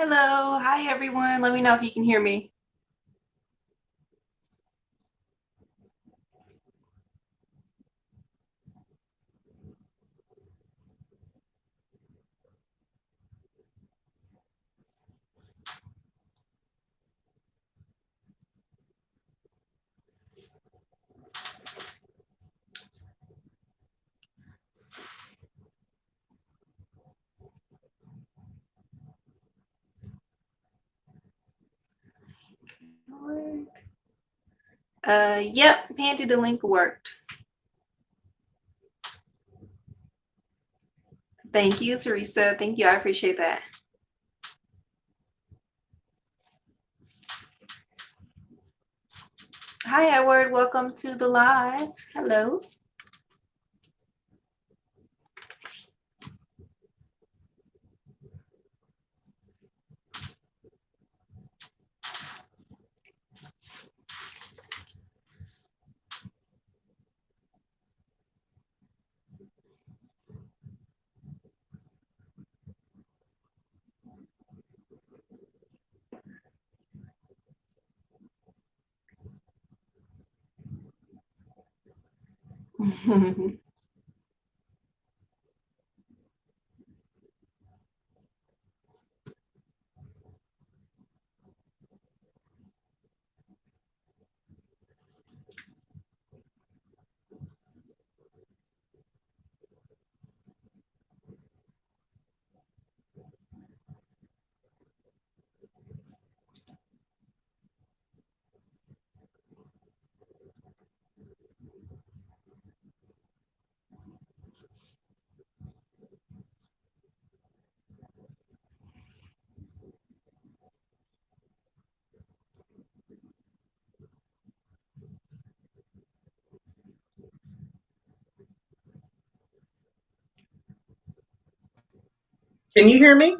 Hello, hi everyone. Let me know if you can hear me. Yep, Pandi, the link worked. Thank you, Teresa. Thank you. I appreciate that. Hi, Edward. Welcome to the live. Hello. Can you hear me?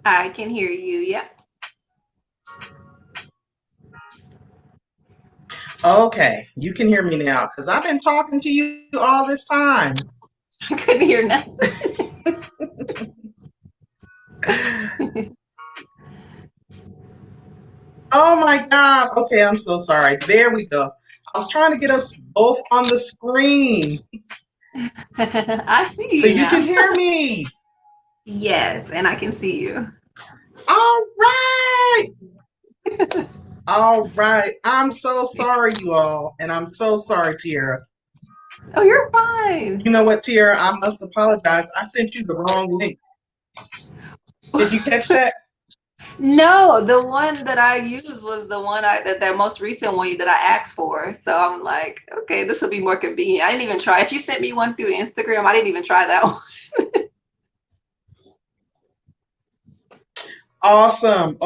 I can hear you. Yep. Okay, you can hear me now because I've been talking to you all this time. I couldn't hear nothing. Oh my God. Okay, I'm so sorry. There we go. I was trying to get us both on the screen I see so you you can now. hear me. Yes, and I can see you. All right. All right. I'm so sorry, you all. And I'm so sorry, Tiara. Oh, you're fine. You know what, Tiara? I must apologize. I sent you the wrong link. Did you catch that? No, the one that I used was the one that most recent one that I asked for. So I'm like, okay, this will be more convenient. I didn't even try. If you sent me one through Instagram, I didn't even try that one. Awesome.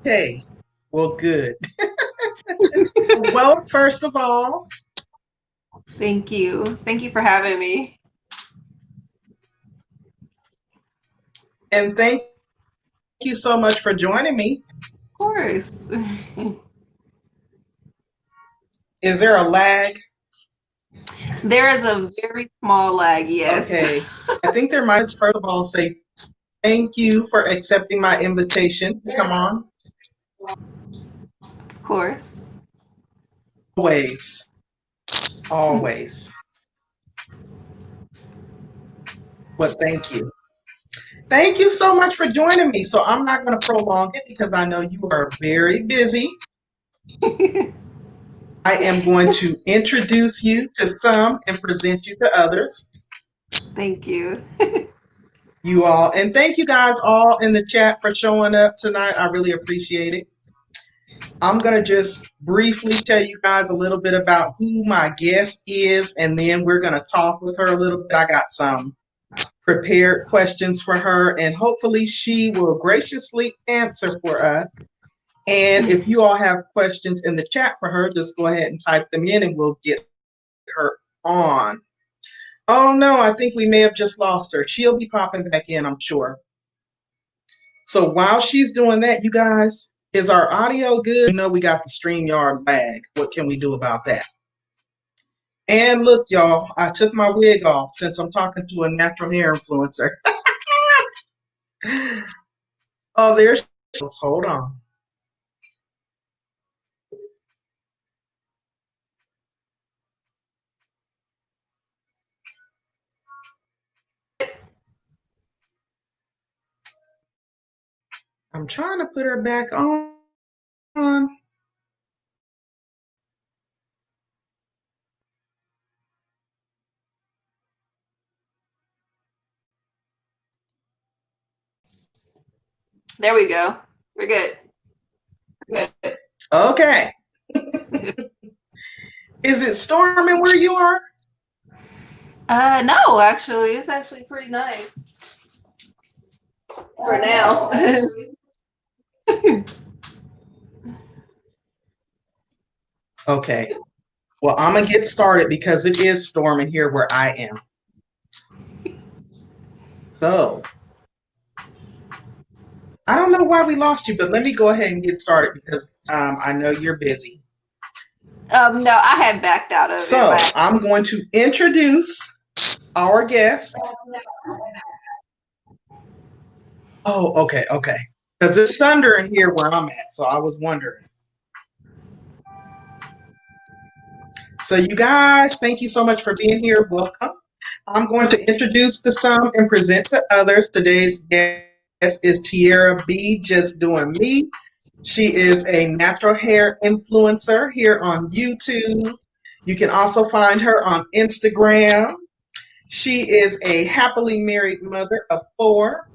Okay. Well, good. Well, first of all, Thank you. Thank you for having me. and thank you so much for joining me. Of course. Is there a lag? There is a very small lag, yes. Okay. I think there might, first of all, say thank you for accepting my invitation to come on. Of course. Always. Always. But thank you. Thank you so much for joining me. So I'm not going to prolong it because I know you are very busy. I am going to introduce you to some and present you to others. Thank you. You all. And thank you guys all in the chat for showing up tonight. I really appreciate it. I'm going to just briefly tell you guys a little bit about who my guest is, and then we're going to talk with her a little bit. I got some prepared questions for her, and hopefully she will graciously answer for us. And if you all have questions in the chat for her, just go ahead and type them in and we'll get her on. Oh no, I think we may have just lost her. She'll be popping back in, I'm sure. So while she's doing that, you guys, is our audio good? You know we got the StreamYard lag. What can we do about that? And look, y'all, I took my wig off since I'm talking to a natural hair influencer. Oh, there's hold on. I'm trying to put her back on. There we go. We're good. We're good. Okay. Is it storming where you are? No, actually, it's actually pretty nice for now. Okay. Well, I'm going to get started because it is storming here where I am. So, I don't know why we lost you, but let me go ahead and get started because I know you're busy. No, I had backed out of it. So, I'm going to introduce our guest. Oh, okay. Because it's thunder in here where I'm at, so I was wondering. So, you guys, thank you so much for being here. Welcome. I'm going to introduce to some and present to others. Today's guest is Tiarrea B, Just Doing Me. She is a natural hair influencer here on YouTube. You can also find her on Instagram. She is a happily married mother of 4.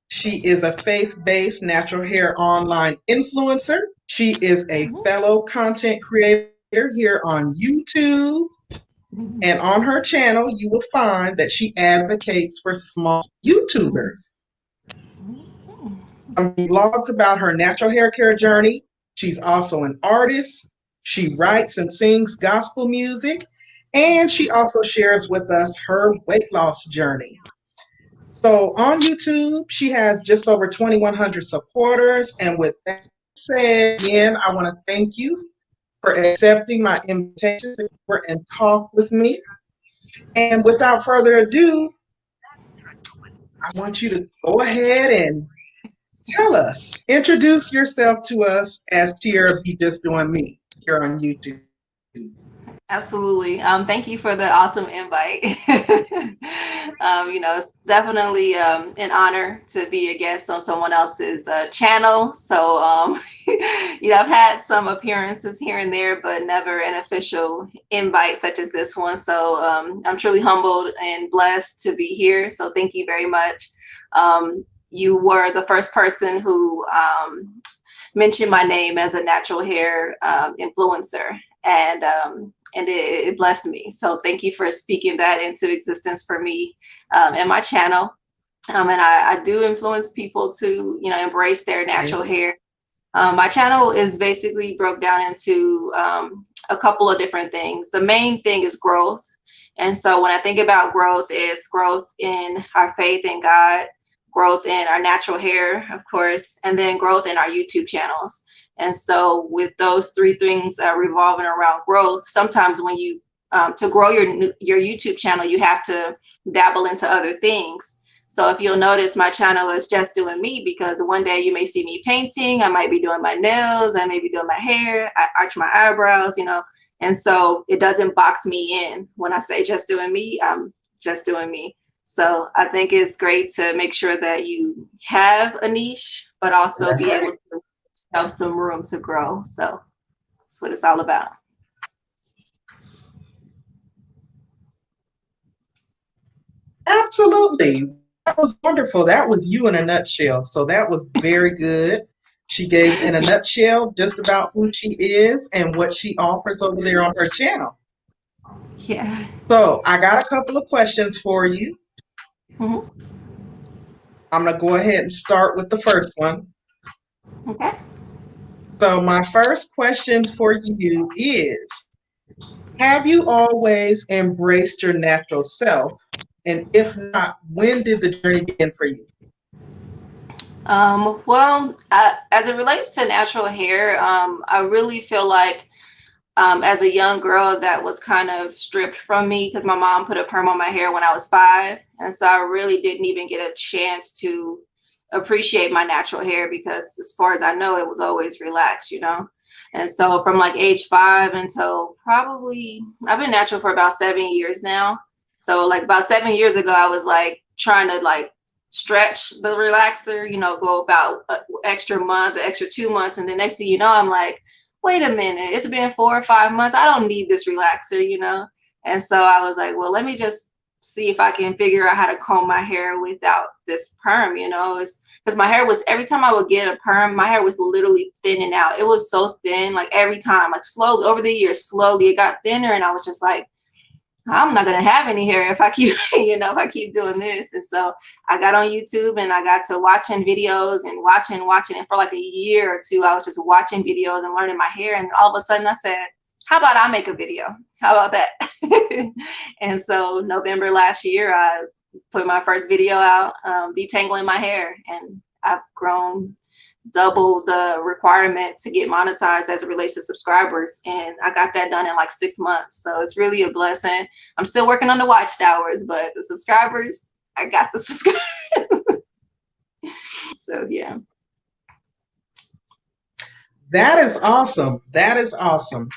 She is a faith-based natural hair online influencer. She is a fellow content creator here on YouTube. And on her channel, you will find that she advocates for small YouTubers. She blogs about her natural hair care journey. She's also an artist. She writes and sings gospel music. And she also shares with us her weight loss journey. So on YouTube, she has just over 2,100 supporters. And with that said, again, I want to thank you for accepting my invitation to come and talk with me. And without further ado, I want you to go ahead and tell us, introduce yourself to us as Tiarrea B Just Doing Me here on YouTube. Absolutely. Thank you for the awesome invite. It's definitely an honor to be a guest on someone else's channel. So, I've had some appearances here and there, but never an official invite such as this one. So I'm truly humbled and blessed to be here. So thank you very much. You were the first person who mentioned my name as a natural hair influencer. And it blessed me. So thank you for speaking that into existence for me and my channel. And I do influence people to, embrace their natural hair. My channel is basically broke down into a couple of different things. The main thing is growth. And so when I think about growth, it's growth in our faith in God, growth in our natural hair, of course, and then growth in our YouTube channels. And so with those 3 things revolving around growth, sometimes when you to grow your YouTube channel, you have to dabble into other things. So if you'll notice, my channel is Just Doing Me because one day you may see me painting, I might be doing my nails, I may be doing my hair, I arch my eyebrows, and so it doesn't box me in. When I say just doing me, I'm just doing me. So I think it's great to make sure that you have a niche, but also be able to have some room to grow. So that's what it's all about. Absolutely. That was wonderful. That was you in a nutshell. So that was very good. She gave in a nutshell just about who she is and what she offers over there on her channel. Yeah. So I got a couple of questions for you. Mm-hmm. I'm going to go ahead and start with the first one. Okay. So my first question for you is, have you always embraced your natural self? And if not, when did the journey begin for you? Well, as it relates to natural hair, I really feel like as a young girl that was kind of stripped from me because my mom put a perm on my hair when I was 5. And so I really didn't even get a chance to appreciate my natural hair because as far as I know, it was always relaxed, you know? And so from like age 5 until probably, I've been natural for about 7 years now. So like about 7 years ago, I was like trying to like stretch the relaxer, you know, go about an extra month, an extra 2 months. And the next thing you know, I'm like, wait a minute, it's been 4 or 5 months. I don't need this relaxer, you know? And so I was like, well, let me just see if I can figure out how to comb my hair without this perm, you know? It's because my hair was, every time I would get a perm, my hair was literally thinning out. It was so thin, like every time, like slowly over the years, slowly it got thinner. And I was just like, I'm not gonna have any hair if I keep, you know, if I keep doing this. And so I got on YouTube and I got to watching videos and watching. And for like a year or two, I was just watching videos and learning my hair. And all of a sudden I said, how about I make a video? How about that? And so November last year, I put my first video out, detangling my hair. And I've grown double the requirement to get monetized as it relates to subscribers. And I got that done in like 6 months. So it's really a blessing. I'm still working on the watchtowers, but the subscribers, I got the subscribers. So yeah. That is awesome. That is awesome.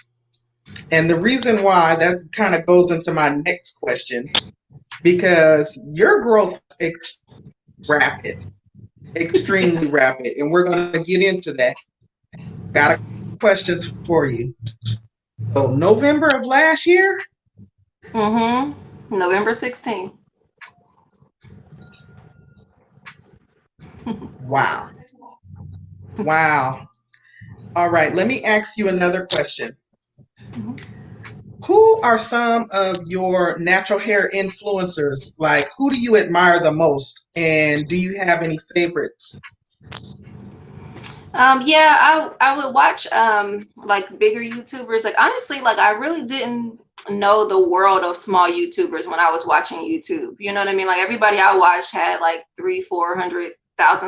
And the reason why that kind of goes into my next question, because your growth is rapid, extremely rapid, and we're going to get into that. Got questions for you. So November of last year? November 16th. Wow. Wow. All right, let me ask you another question. Who are some of your natural hair influencers? Like, who do you admire the most? And do you have any favorites? Yeah, I would watch like bigger YouTubers. Like honestly, like I really didn't know the world of small YouTubers when I was watching YouTube. You know what I mean? Like everybody I watched had like 300,000-400,000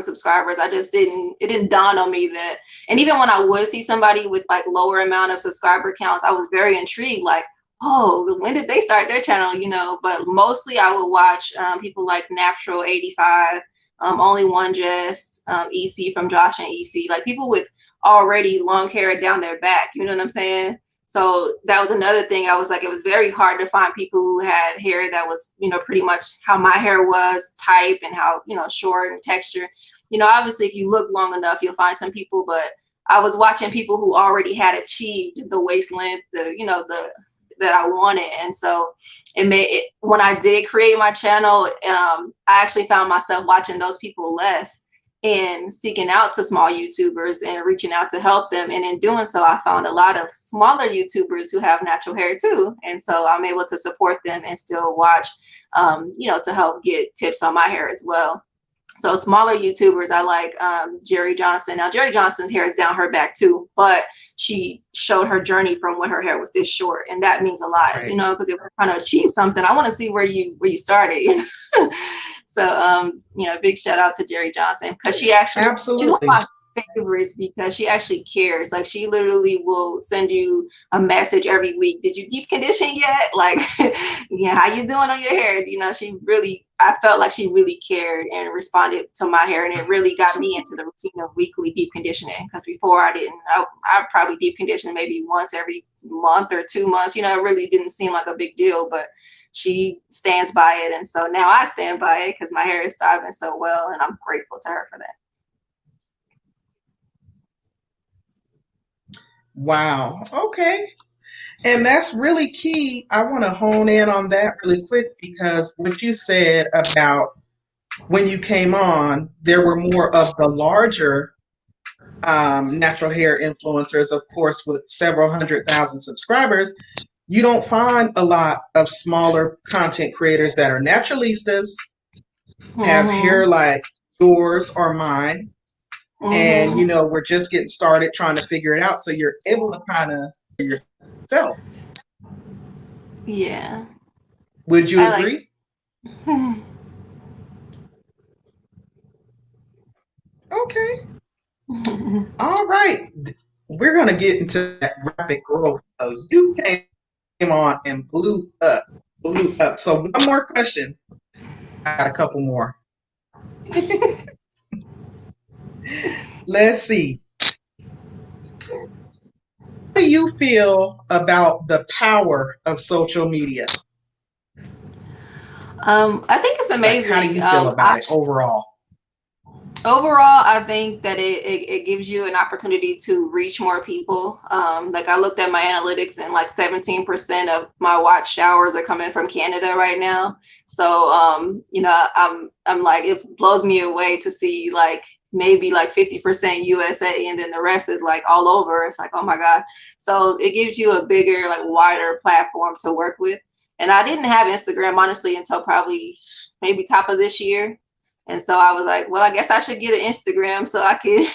subscribers. I just didn't, it didn't dawn on me that. And even when I would see somebody with like lower amount of subscriber counts, I was very intrigued. Like, oh, when did they start their channel? You know, but mostly I would watch people like Natural 85, Only One Just, EC from Josh and EC, like people with already long hair down their back, you know what I'm saying? So that was another thing. I was like, it was very hard to find people who had hair that was, you know, pretty much how my hair was, type, and how, you know, short and texture. You know, obviously if you look long enough, you'll find some people, but I was watching people who already had achieved the waist length, the, you know, the that I wanted. And so it made it, when I did create my channel, I actually found myself watching those people less and seeking out to small YouTubers and reaching out to help them. And in doing so, I found a lot of smaller YouTubers who have natural hair too. And so I'm able to support them and still watch, you know, to help get tips on my hair as well. So smaller YouTubers, I like Jerry Johnson. Now, Jerry Johnson's hair is down her back too, but she showed her journey from when her hair was this short, and that means a lot, Right. you know, because if we're trying to achieve something, I want to see where you started. You know? So, you know, big shout out to Jerry Johnson because she's one of Absolutely. my favorites because she actually cares. Like she literally will send you a message every week. Did you deep condition yet? Like, yeah, how you doing on your hair? You know, she really, I felt like she really cared and responded to my hair, and it really got me into the routine of weekly deep conditioning. Because before I didn't, I probably deep conditioned maybe once every month or 2 months. You know, it really didn't seem like a big deal, but she stands by it, and so now I stand by it because my hair is thriving so well, and I'm grateful to her for that. Wow. Okay. And that's really key. I want to hone in on that really quick because what you said about when you came on, there were more of the larger natural hair influencers, of course, with several 100,000 subscribers. You don't find a lot of smaller content creators that are naturalistas, have hair Mm-hmm. like yours or mine, and Mm-hmm. we're just getting started trying to figure it out. So you're able to kind of yourself. Yeah, Would you I like. agree? Okay. All right. We're going to get into that rapid growth. So you came on and blew up, blew up. So one more question. I got a couple more. Let's see. How do you feel about the power of social media? I think it's Like, how do amazing. you feel about it overall? Overall, I think that it gives you an opportunity to reach more people. Like I looked at my analytics and like 17% of my watched hours are coming from Canada right now. So, I'm like, it blows me away to see like maybe like 50% USA and then the rest is like all over. It's like, oh my God. So it gives you a bigger, like wider platform to work with. And I didn't have Instagram honestly until probably maybe top of this year. And so I was like, well, I guess I should get an Instagram so I could,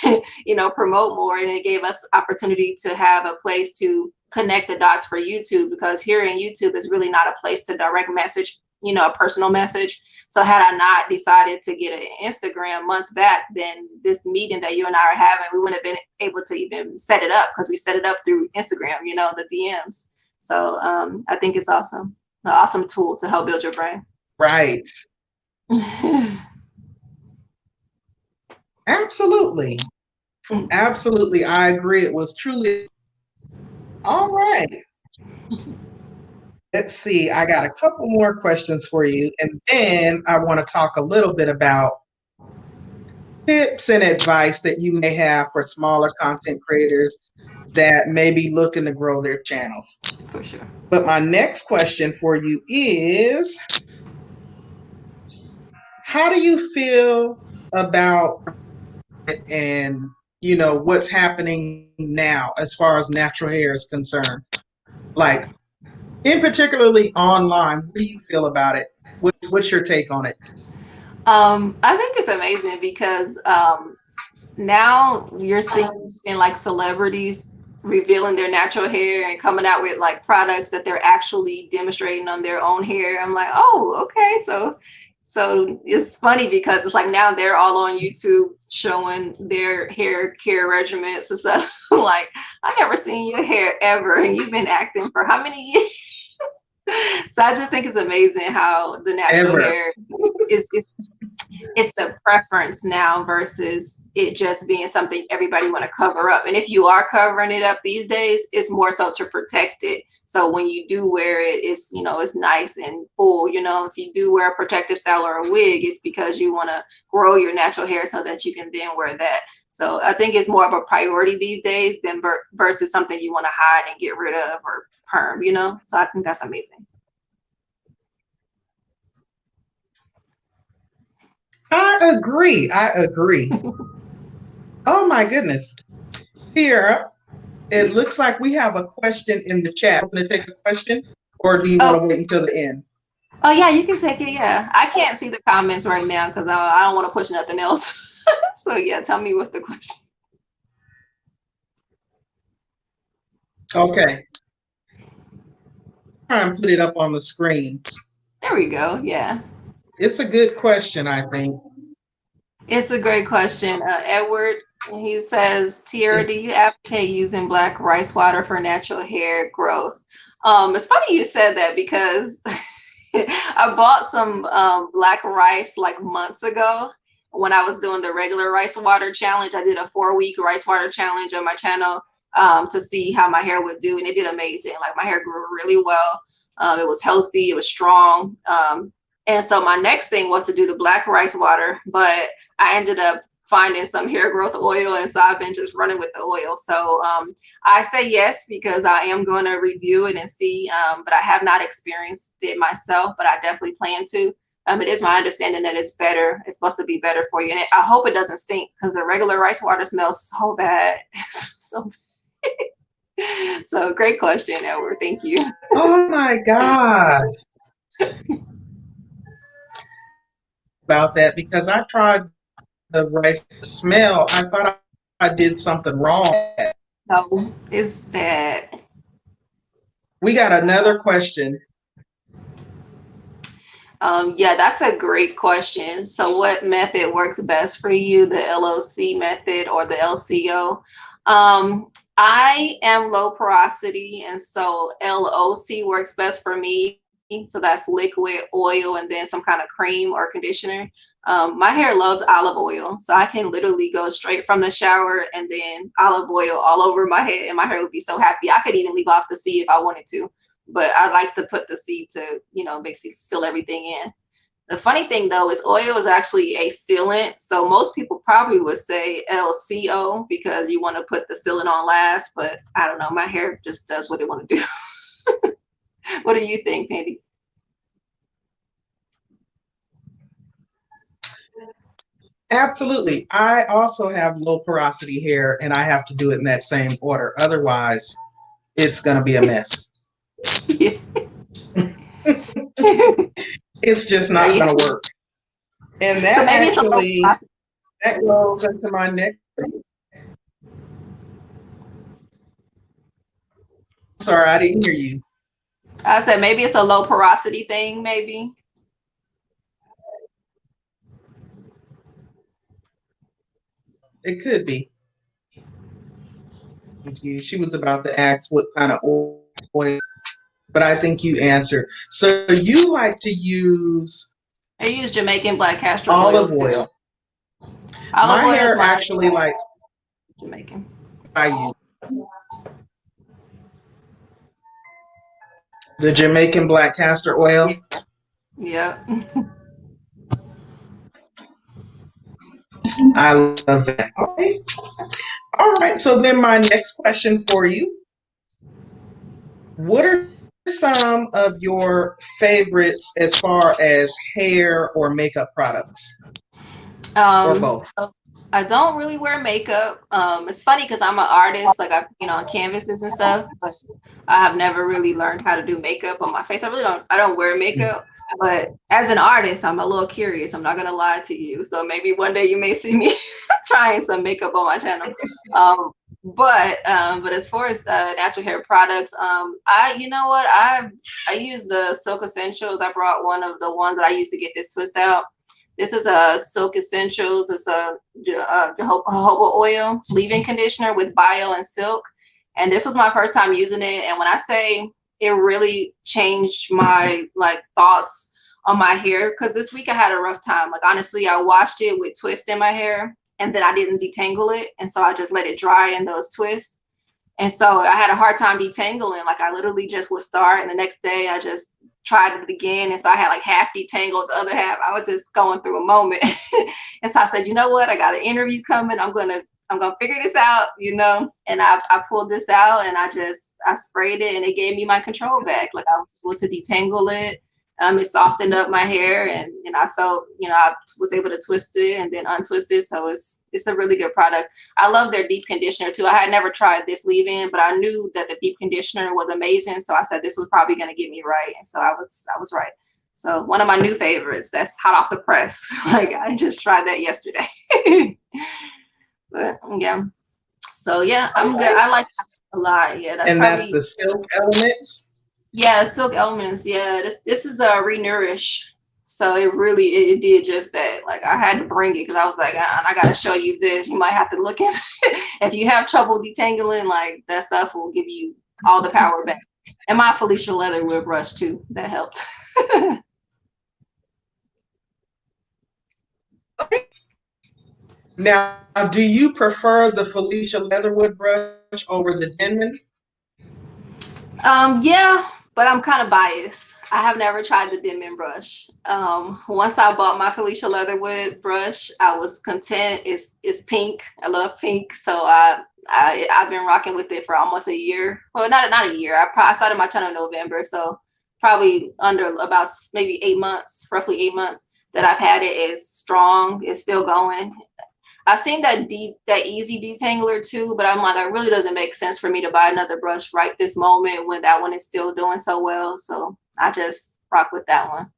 promote more. And it gave us opportunity to have a place to connect the dots for YouTube, because here in YouTube is really not a place to direct message, a personal message. So had I not decided to get an Instagram months back, then this meeting that you and I are having, we wouldn't have been able to even set it up, because we set it up through Instagram, the DMs. So I think it's awesome, an awesome tool to help build your brand. Right. Absolutely. Absolutely. I agree. It was truly all right. Let's see. I got a couple more questions for you. And then I want to talk a little bit about tips and advice that you may have for smaller content creators that may be looking to grow their channels. For sure. But my next question for you is, how do you feel about it and what's happening now as far as natural hair is concerned? Like, in particularly online, what do you feel about it? What's your take on it? I think it's amazing because now you're seeing in like celebrities revealing their natural hair and coming out with like products that they're actually demonstrating on their own hair. I'm like, oh, okay. So it's funny because it's like now they're all on YouTube showing their hair care regimens and stuff. Like, I never seen your hair ever, and you've been acting for how many years? So I just think it's amazing how the natural Ever. hair is it's a preference now versus it just being something everybody want to cover up. And if you are covering it up these days, it's more so to protect it. So when you do wear it, it's nice and full. If you do wear a protective style or a wig, it's because you want to grow your natural hair so that you can then wear that. So I think it's more of a priority these days than versus something you want to hide and get rid of or perm, So I think that's amazing. I agree. Oh my goodness. Tiarrea, it looks like we have a question in the chat. Want to take a question, or do you want to wait until the end? Oh yeah, you can take it. Yeah, I can't see the comments right now because I don't want to push nothing else. So yeah, tell me what's the question. Okay. Try and put it up on the screen. There we go. Yeah, It's a good question, I think. it's a great question. Edward, he says, Tiara, do you advocate using black rice water for natural hair growth? It's funny you said that because I bought some black rice like months ago when I was doing the regular rice water challenge. I did a 4-week rice water challenge on my channel to see how my hair would do, and it did amazing. Like my hair grew really well. It was healthy. It was strong. And so my next thing was to do the black rice water, but I ended up finding some hair growth oil, and so I've been just running with the oil. So I say yes because I am going to review it and see, but I have not experienced it myself, but I definitely plan to. It is my understanding that it's better. It's supposed to be better for you, and I hope it doesn't stink because the regular rice water smells so bad. So bad. So great question, Edward. Thank you. Oh my God. About that, because I tried the rice smell. I thought I did something wrong. No, it's bad. We got another question. Yeah, that's a great question. So what method works best for you, the LOC method or the LCO? I am low porosity, and so LOC works best for me. So that's liquid, oil, and then some kind of cream or conditioner. My hair loves olive oil, so I can literally go straight from the shower and then olive oil all over my head, and my hair would be so happy. I could even leave off the seed if I wanted to, but I like to put the seed to, basically seal everything in. The funny thing though is oil is actually a sealant, so most people probably would say LCO because you want to put the sealant on last, but I don't know. My hair just does what it want to do. What do you think, Pandi? Absolutely. I also have low porosity hair and I have to do it in that same order. Otherwise, it's going to be a mess. Yeah. It's just There not you going to work. And So that maybe it's a low actually, that goes into my next. Sorry, I didn't hear you. I said maybe it's a low porosity thing, maybe. It could be. Thank you. She was about to ask what kind of oil, but I think you answered. So you like to use I use Jamaican black castor oil olive too. oil. Olive My oil is hair my actually likes, Jamaican. I use the Jamaican black castor oil. Yeah. I love that. Okay. All right. So then my next question for you. What are some of your favorites as far as hair or makeup products? Or both? So I don't really wear makeup. It's funny because I'm an artist, like I, on canvases and stuff, but I have never really learned how to do makeup on my face. I don't wear makeup, but as an artist, I'm a little curious. I'm not gonna lie to you. So maybe one day you may see me trying some makeup on my channel. But as far as natural hair products, you know what, I use the Silk Essentials. I brought one of the ones that I used to get this twist out. This is a Silk Essentials. It's a jojoba oil leave-in conditioner with bio and silk. And this was my first time using it. And when I say it really changed my thoughts on my hair, because this week I had a rough time. Like honestly, I washed it with twist in my hair and then I didn't detangle it. And so I just let it dry in those twists. And so I had a hard time detangling. Like I literally just would start and the next day I just tried it again. And so I had like half detangled, the other half. I was just going through a moment. And so I said, you know what? I got an interview coming. I'm gonna figure this out, And I pulled this out and I sprayed it and it gave me my control back. Like I was able to detangle it. It softened up my hair and I felt, I was able to twist it and then untwist it. So it's a really good product. I love their deep conditioner too. I had never tried this leave-in, but I knew that the deep conditioner was amazing. So I said this was probably going to get me right. And so I was right. So one of my new favorites, that's hot off the press. Like I just tried that yesterday. But yeah. So yeah, I'm good. I like that a lot. Yeah, that's And that's probably. the Silk Elements. Yeah, Silk Elements. Yeah, this is a Renourish. So it did just that. Like I had to bring it because I was like, I gotta show you this. You might have to look at if you have trouble detangling, like that stuff will give you all the power back. And my Felicia Leatherwood brush too. That helped. Now, do you prefer the Felicia Leatherwood brush over the Denman? Yeah, but I'm kind of biased. I have never tried the Denman brush. Once I bought my Felicia Leatherwood brush, I was content. It's pink. I love pink, so I've been rocking with it for almost a year. Well, not a year. I started my channel in November, so probably under about maybe 8 months, roughly 8 months that I've had it. Is strong. It's still going. I've seen that easy detangler too, but I'm like, it really doesn't make sense for me to buy another brush right this moment when that one is still doing so well. So I just rock with that one.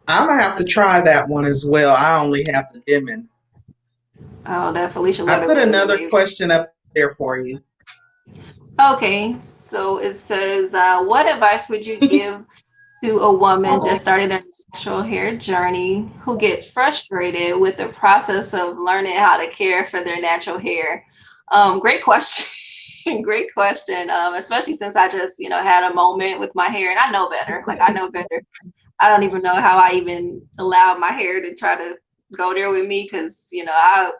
I'm gonna have to try that one as well. I only have the Denman. Oh, that Felicia I put Leatherwood is another amazing. question up there for you. Okay, so it says, what advice would you give to a woman just starting their natural hair journey who gets frustrated with the process of learning how to care for their natural hair? Great question. Great question. Especially since I just, had a moment with my hair and I know better. Like I know better. I don't even know how I even allowed my hair to try to go there with me because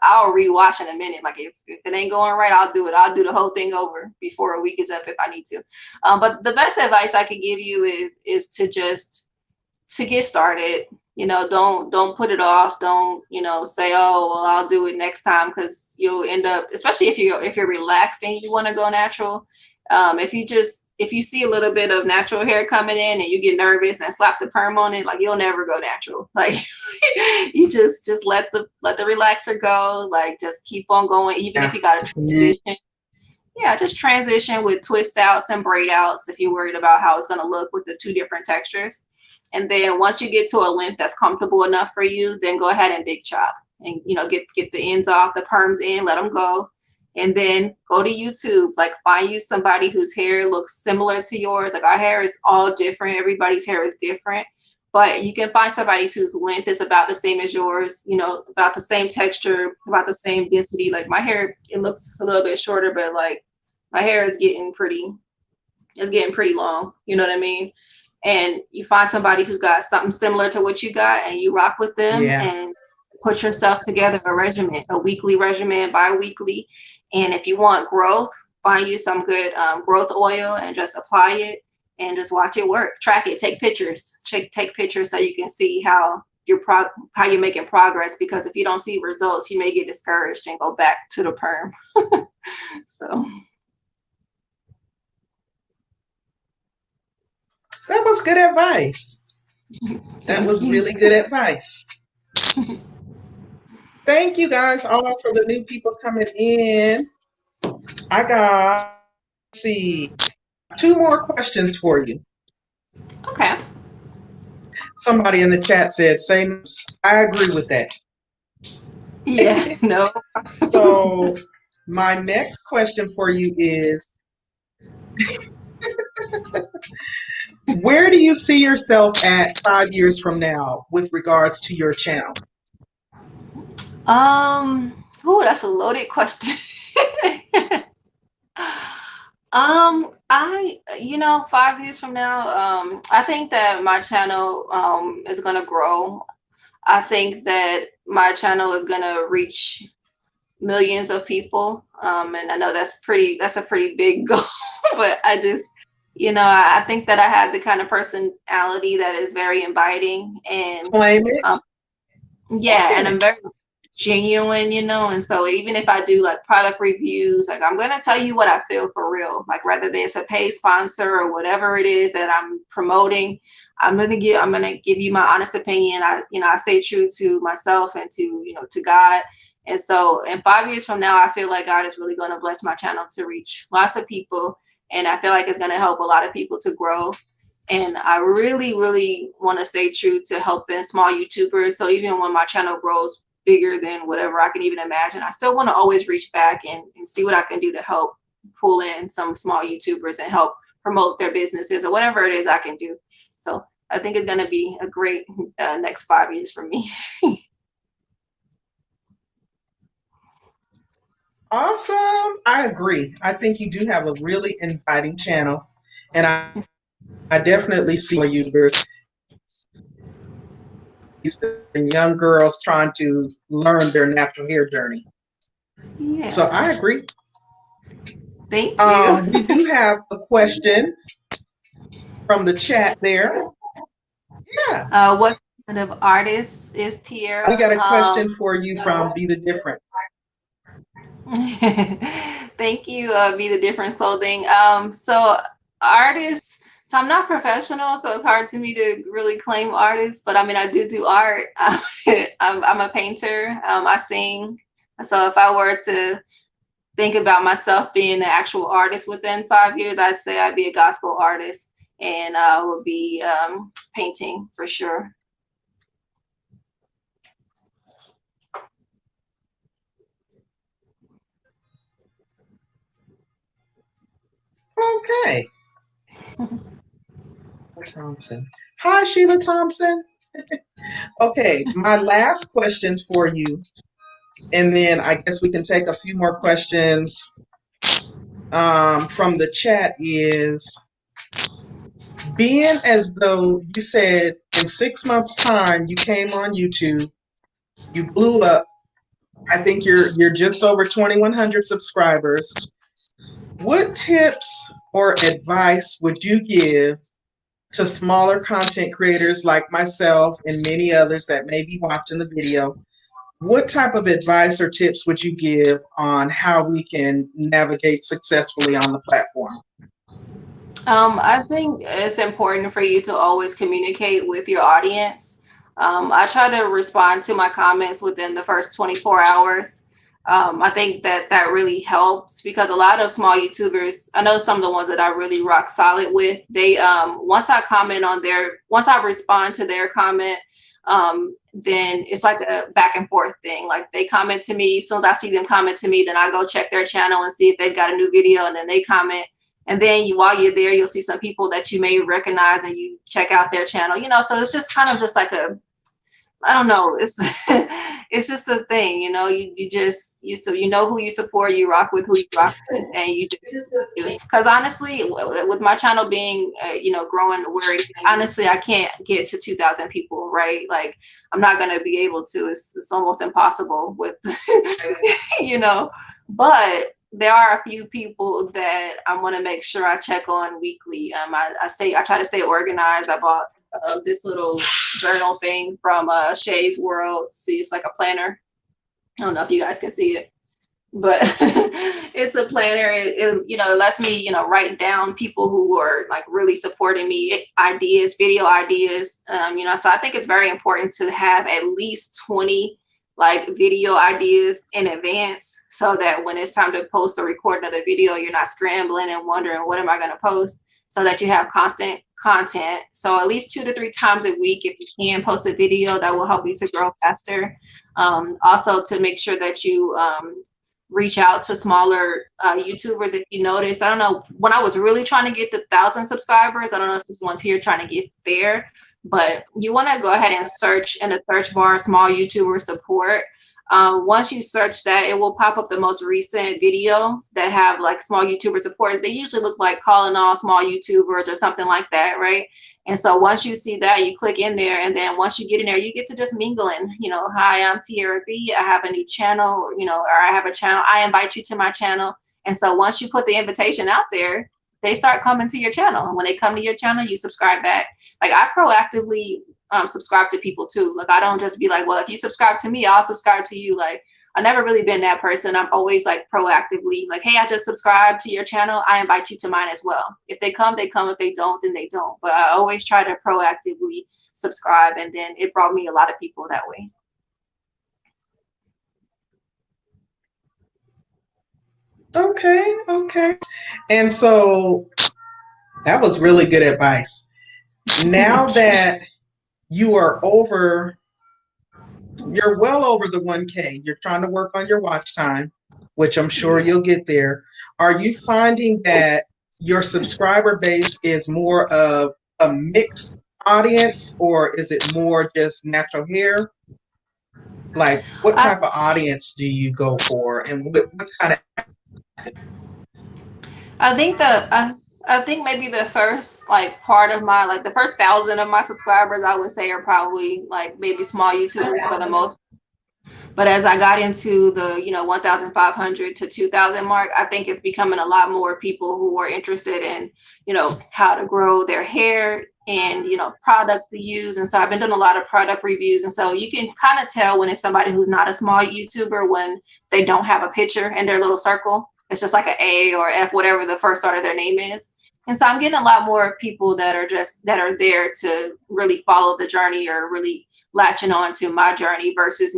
I'll rewash in a minute. Like if it ain't going right, I'll do it. I'll do the whole thing over before a week is up if I need to. But the best advice I could give you is to just to get started. Don't put it off. Don't say, oh well, I'll do it next time, because you'll end up, especially if you're relaxed and you want to go natural. If you see a little bit of natural hair coming in and you get nervous and slap the perm on it, like you'll never go natural. Like you just let the relaxer go. Like just keep on going, even if you got to transition. Yeah, just transition with twist outs and braid outs if you're worried about how it's going to look with the two different textures. And then once you get to a length that's comfortable enough for you, then go ahead and big chop and get the ends off, the perms in, let them go. And then go to YouTube, like find you somebody whose hair looks similar to yours. Like our hair is all different. Everybody's hair is different. But you can find somebody whose length is about the same as yours, about the same texture, about the same density. Like my hair, it looks a little bit shorter, but like my hair is getting pretty long. You know what I mean? And you find somebody who's got something similar to what you got and you rock with them Yeah. and put yourself together a regimen, a weekly regimen, bi-weekly. And if you want growth, find you some good growth oil and just apply it and just watch it work. Track it, take pictures, take pictures so you can see how how you're making progress, because if you don't see results, you may get discouraged and go back to the perm. So That was good advice. That was really good advice. Thank you guys all for the new people coming in. I got, let's see, 2 more questions for you. Okay. Somebody in the chat said, same. I agree with that. Yeah, no. So my next question for you is, where do you see yourself at 5 years from now with regards to your channel? That's a loaded question. I, 5 years from now, I think that my channel is gonna grow. I think that my channel is gonna reach millions of people. And I know that's a pretty big goal, but I just, I think that I have the kind of personality that is very inviting and Claim it. yeah, Claim and I'm it. very genuine, and so even if I do like product reviews, like I'm gonna tell you what I feel for real. Like whether there's a paid sponsor or whatever it is that I'm promoting, I'm gonna give you my honest opinion. I stay true to myself and to God. And so in 5 years from now, I feel like God is really gonna bless my channel to reach lots of people. And I feel like it's gonna help a lot of people to grow. And I really, really want to stay true to helping small YouTubers. So even when my channel grows bigger than whatever I can even imagine, I still want to always reach back and see what I can do to help pull in some small YouTubers and help promote their businesses or whatever it is I can do. So I think it's going to be a great next 5 years for me. Awesome. I agree. I think you do have a really inviting channel. And I definitely see YouTubers and young girls trying to learn their natural hair journey. Yeah. So I agree. Thank you. We do have a question from the chat there. Yeah. What kind of artist is Tiarrea? We got a question for you from Be the Difference. Thank you, Be the Difference Clothing. So artists, so I'm not professional, so it's hard to me to really claim artists, but I mean, I do art. I'm a painter. I sing. So if I were to think about myself being an actual artist within 5 years, I'd say I'd be a gospel artist and I would be painting for sure. Okay. Thompson. Hi, Shelia Thompson. Okay, my last question for you, and then I guess we can take a few more questions from the chat is being as though you said in 6 months' time you came on YouTube, you blew up. I think you're just over 2,100 subscribers. What tips or advice would you give to smaller content creators like myself and many others that may be watching the video? What type of advice or tips would you give on how we can navigate successfully on the platform? I think it's important for you to always communicate with your audience. I try to respond to my comments within the first 24 hours. I think that that really helps because a lot of small YouTubers, I know some of the ones that I really rock solid with, they once I respond to their comment, then it's like a back and forth thing. Like they comment to me, as soon as I see them comment to me, then I go check their channel and see if they've got a new video, and then they comment. And then while you're there, you'll see some people that you may recognize and you check out their channel, so it's just kind of just like I don't know, it's it's just a thing, so you know who you support, you rock with who you rock with, and you just because honestly, with my channel being growing where honestly I can't get to 2,000 people, right? Like I'm not gonna be able to. It's almost impossible with but there are a few people that I want to make sure I check on weekly. I try to stay organized. I bought this little journal thing from Shay's World. See, it's like a planner. I don't know if you guys can see it, but it's a planner. It lets me write down people who are like really supporting me, ideas, video ideas. So I think it's very important to have at least 20 like video ideas in advance so that when it's time to post or record another video, you're not scrambling and wondering what am I going to post, so that you have constant content. So at least 2 to 3 times a week, if you can post a video, that will help you to grow faster. Also to make sure that you reach out to smaller YouTubers. If you notice, I don't know, when I was really trying to get the 1,000 subscribers, I don't know if this one's here trying to get there, but you want to go ahead and search in the search bar small YouTuber support. Once you search that, it will pop up the most recent video that have like small YouTuber support. They usually look like calling all small YouTubers or something like that, right? And so once you see that, you click in there, and then once you get in there, you get to just mingling. Hi, I'm Tiarrea B. I have a new channel, or I have a channel. I invite you to my channel. And so once you put the invitation out there, they start coming to your channel. And when they come to your channel, you subscribe back. Like I proactively subscribe to people too. Like I don't just be like, well, if you subscribe to me, I'll subscribe to you. Like I've never really been that person. I'm always like proactively like, hey, I just subscribed to your channel. I invite you to mine as well. If they come, they come. If they don't, then they don't. But I always try to proactively subscribe. And then it brought me a lot of people that way. Okay. And so that was really good advice. Now that you're well over the 1K, you're trying to work on your watch time, which I'm sure you'll get there. Are you finding that your subscriber base is more of a mixed audience, or is it more just natural hair? Like what type of audience do you go for, and what kind of I think maybe the first like part of my like the first 1,000 of my subscribers, I would say, are probably like maybe small YouTubers for the most. But as I got into the 1,500 to 2,000 mark, I think it's becoming a lot more people who are interested in how to grow their hair and products to use. And so I've been doing a lot of product reviews, and so you can kind of tell when it's somebody who's not a small YouTuber when they don't have a picture in their little circle. It's just like an A or F, whatever the first start of their name is. And so I'm getting a lot more people that are there to really follow the journey or really latching on to my journey versus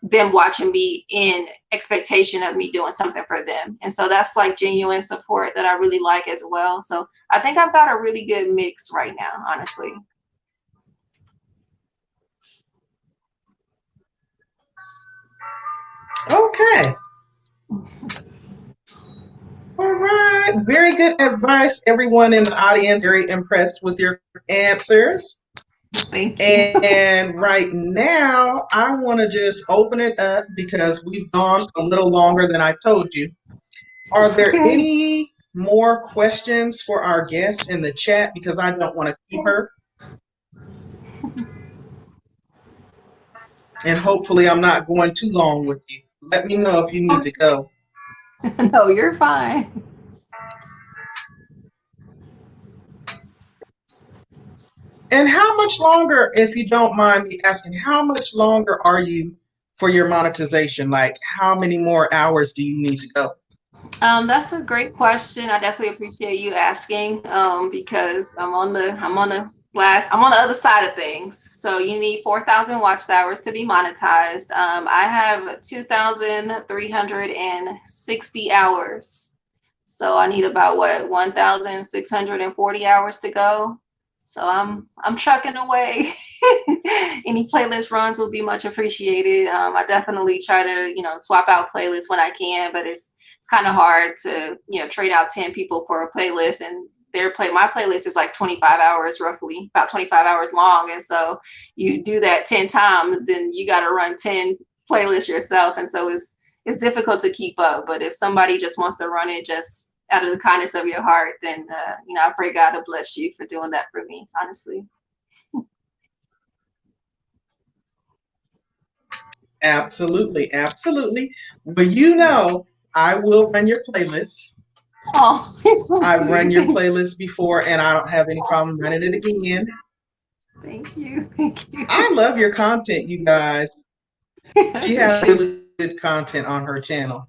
them watching me in expectation of me doing something for them. And so that's like genuine support that I really like as well. So I think I've got a really good mix right now, honestly. Okay. All right. Very good advice. Everyone in the audience, very impressed with your answers. Thank you. And right now, I want to just open it up because we've gone a little longer than I told you. Are there Okay. any more questions for our guest in the chat? Because I don't want to keep her. And hopefully I'm not going too long with you. Let me know if you need to go. No, you're fine. And how much longer, if you don't mind me asking, how much longer are you for your monetization? Like, how many more hours do you need to go? That's a great question. I definitely appreciate you asking, because I'm on the other side of things. So you need 4,000 watch hours to be monetized. I have 2,360 hours. So I need about what 1,640 hours to go. So I'm trucking away. Any playlist runs will be much appreciated. I definitely try to, swap out playlists when I can, but it's kind of hard to, trade out 10 people for a playlist, and my playlist is like 25 hours, roughly about 25 hours long. And so you do that 10 times, then you got to run 10 playlists yourself. And so it's difficult to keep up. But if somebody just wants to run it just out of the kindness of your heart, then, I pray God to bless you for doing that for me, honestly. Absolutely, absolutely. Well, you know, I will run your playlist. Oh, it's so I've run sweet. your playlist before and I don't have any problem running it again. Thank you. Thank you. I love your content, you guys. I She has appreciate it. really good content on her channel.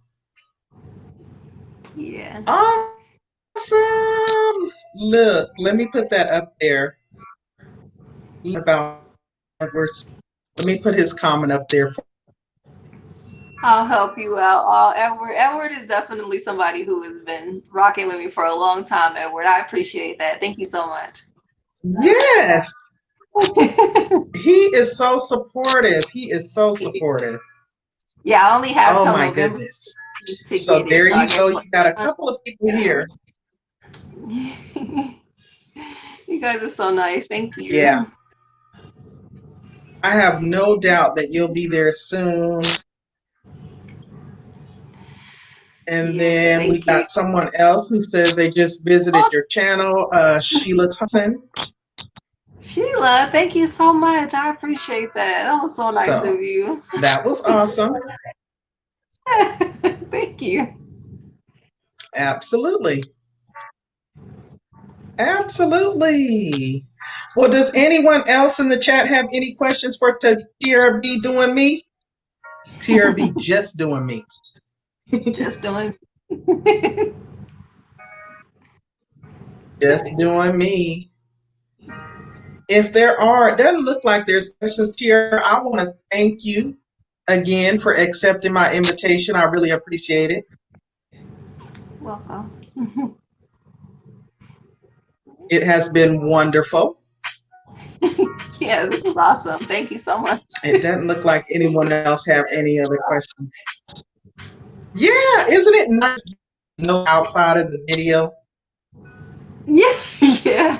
Yeah. Awesome. Look, let me put that up there. About let me put his comment up there. I'll help you out. Edward is definitely somebody who has been rocking with me for a long time, Edward. I appreciate that. Thank you so much. Yes, he is so supportive. He is so supportive. Yeah, I only have Oh till my November goodness. to So get it. there So I you guess go. You got a couple of people here. you guys are so nice. Thank Yeah, you. I have no doubt that you'll be there soon. And Yes, then we thank you. got someone else who says they just visited Oh, your channel, Shelia Thompson. Sheila, thank you so much. I appreciate that. That was so nice So of you. that was awesome. Thank you. Absolutely. Absolutely. Well, does anyone else in the chat have any questions for TRB doing me? TRB just doing me. Just doing. Just doing me. If there are, it doesn't look like there's questions here. I want to thank you again for accepting my invitation. I really appreciate it. Welcome. It has been wonderful. Yeah, this was awesome. Thank you so much. It doesn't look like anyone else have any other questions. Yeah, isn't it nice to know outside of the video? Yeah, yeah.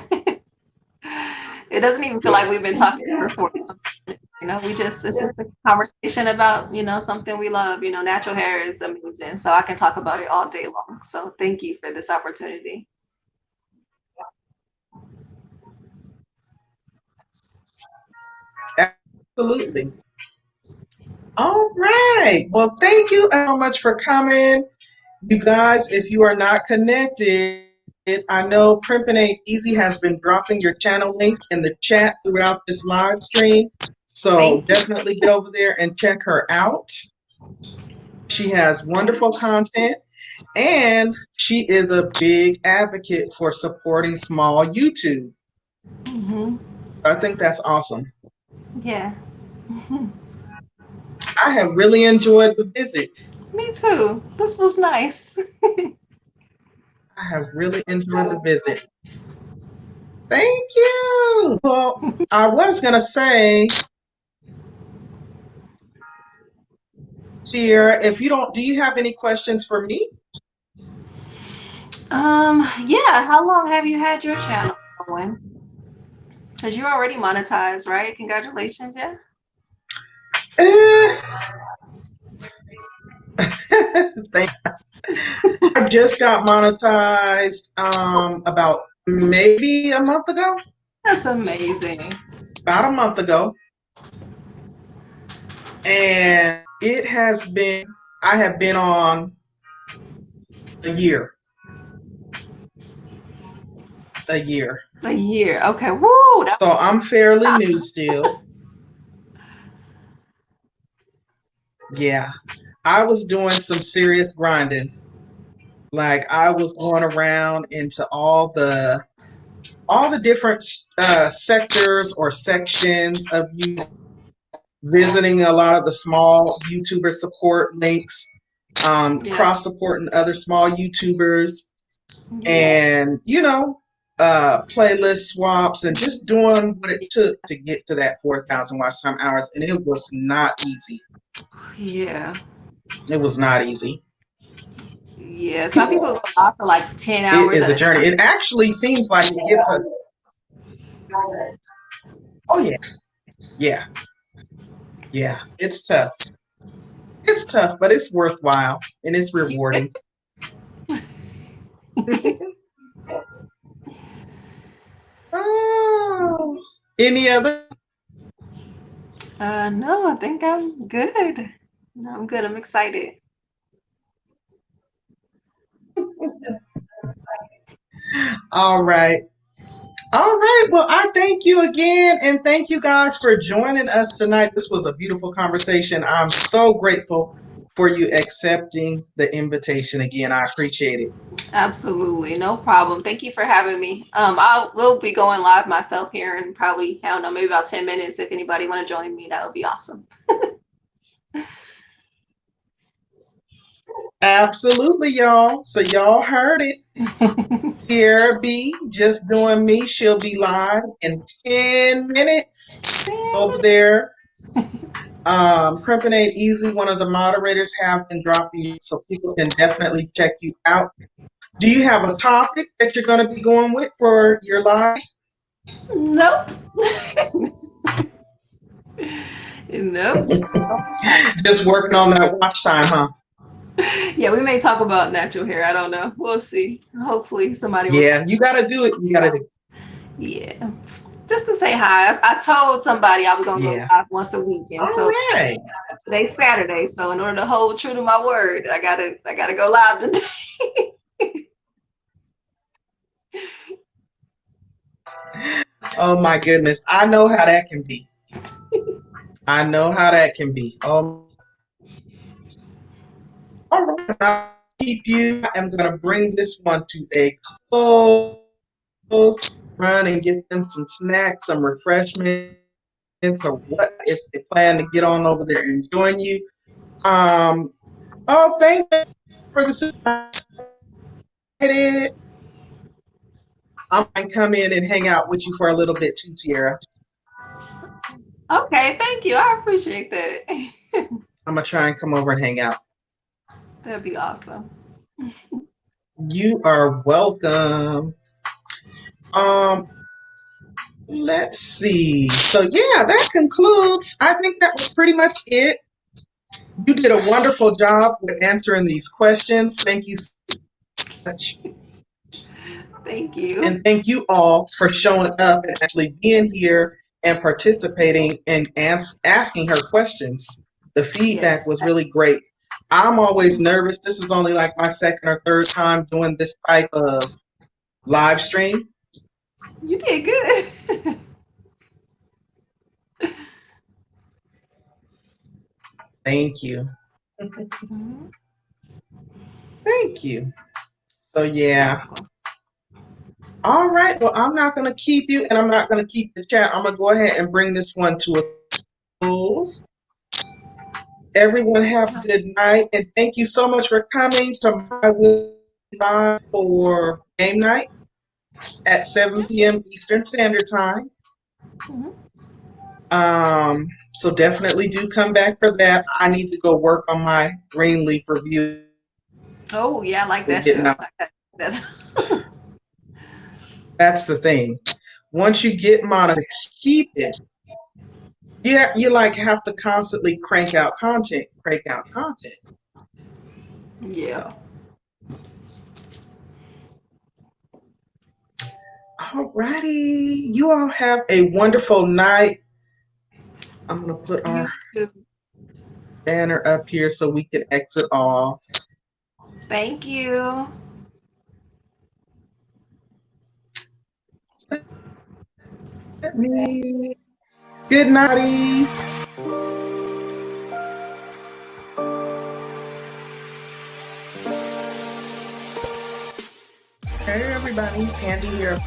It doesn't even feel like we've been talking for 40 minutes. It's just a conversation about, something we love. Natural hair is amazing. So I can talk about it all day long. So thank you for this opportunity. Absolutely. All right. Well, thank you so much for coming. You guys, if you are not connected, I know Primping Ain't Easy has been dropping your channel link in the chat throughout this live stream. So Thank you. definitely get over there and check her out. She has wonderful content and she is a big advocate for supporting small YouTube. Hmm. I think that's awesome. Yeah. I have really enjoyed the visit. Me too. This was nice. I have really enjoyed the visit. Thank you. Well, I was going to say, dear, if you don't, do you have any questions for me? Yeah. How long have you had your channel going? Because you're already monetized, right? Congratulations, yeah. Thank I just got monetized about maybe a month ago. That's amazing. About a month ago. And it has been, I have been on a year. A year. A year. Okay. Woo. That's So I'm fairly new still. Yeah. I was doing some serious grinding. Like I was going around into all the different sectors or sections of you, visiting a lot of the small YouTuber support links, yeah. cross supporting other small YouTubers, Yeah. and playlist swaps and just doing what it took to get to that 4,000 watch time hours. And it was not easy. Yeah. It was not easy. Yeah. Some people go out for like 10 It hours is at a a journey. It actually seems like it gets a, oh yeah, yeah, yeah. It's tough. It's tough, but it's worthwhile and it's rewarding. Oh, any other? No, I think I'm good. No, I'm good. I'm excited. All right. All right. Well, I thank you again. And thank you guys for joining us tonight. This was a beautiful conversation. I'm so grateful for you accepting the invitation again. I appreciate it. Absolutely. No problem. Thank you for having me. I will be going live myself here in probably, I don't know, maybe about 10 minutes. If anybody want to join me, that would be awesome. Absolutely, y'all. So, y'all heard it. Tiarrea B just doing me. She'll be live in 10 minutes over there. Prepping Ain't Easy, one of the moderators have been dropping, so people can definitely check you out. Do you have a topic that you're going to be going with for your live? Nope. Nope. Just working on that watch time, huh? Yeah, we may talk about natural hair. I don't know. We'll see. Hopefully somebody will. Yeah, you got to do it. You got to do it. Yeah. Just to say hi. I told somebody I was gonna go Yeah. live once a week, and All so right. today's Saturday. So in order to hold true to my word, I gotta go live today. Oh my goodness. I know how that can be. I know how that can be. All right. I'll keep you. I am going to bring this one to a close. Run and get them some snacks, some refreshments, or what if they plan to get on over there and join you. Um, oh, thank you for the support. I might come in and hang out with you for a little bit too, Tiarrea. Okay, thank you. I appreciate that. I'm gonna try and come over and hang out. That'd be awesome. You are welcome. Um, let's see. So yeah, that concludes. I think that was pretty much it. You did a wonderful job with answering these questions. Thank you so much. Thank you. And thank you all for showing up and actually being here and participating and asking her questions. The Yes. feedback was really great. I'm always nervous. This is only like my second or third time doing this type of live stream. You did good. Thank you. Mhm. Thank you. So, yeah. All right. Well, I'm not going to keep you and I'm not going to keep the chat. I'm going to go ahead and bring this one to a close. Everyone have a good night. And thank you so much for coming to my live for game night at 7 p.m. Eastern Standard Time. Mhm. So definitely do come back for that. I need to go work on my Greenleaf review. Oh yeah, I like that Getting show. out. That. That's the thing. Once you get Monica, keep it. Yeah, you like have to constantly crank out content. Yeah. So Alrighty. You all have a wonderful night. I'm going to put our You too. banner up here so we can exit off. Thank you. Let me. Good night. Hey everybody, Pandi here.